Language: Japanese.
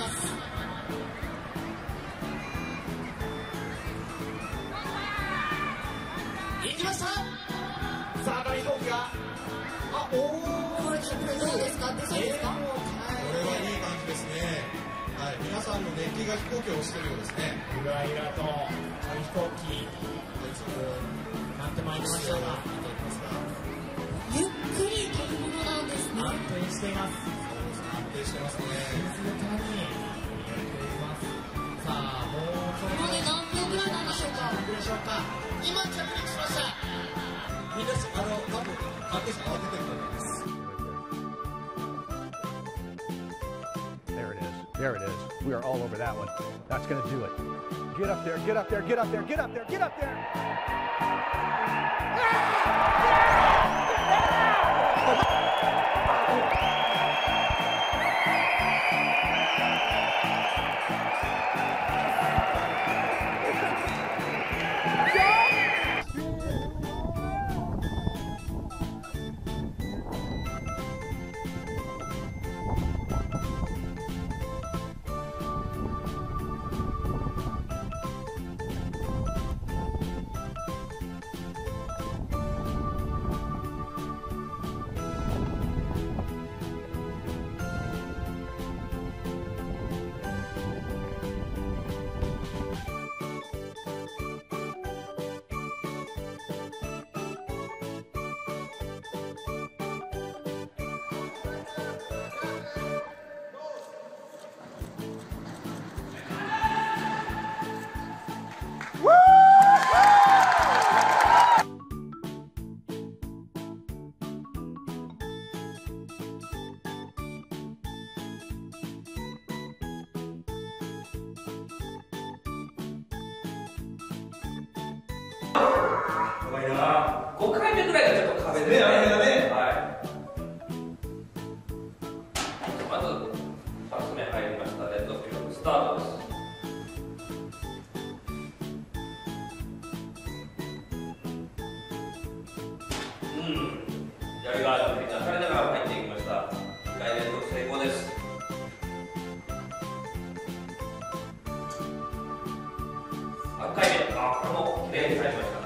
ます。行きました。さあ大飛行機がこれどうですか？出そうですか？これはいい感じですね。はい、皆さんの熱気が飛行機を押してるようですね。ゆらゆらと紙飛行機なってまいりましたが、ゆっくり飛ぶものなんですね。安定しています。安定してますね。静かにやっております。さあ、もうそろそろ何秒ぐらいなんでしょうか？今着陸しました。みんな多分関係者慌ててると思います。There it is. We are all over that one. That's going to do it. Get up there, get up there, get up there, get up there, get up there.5回目ぐらいがちょっと壁ですね。はい。まず2つ目入りました。レッドフィルムスタートです。やりがある振り出されながら入っていきました。2回連続成功です。3回目、これもきれいに入りました。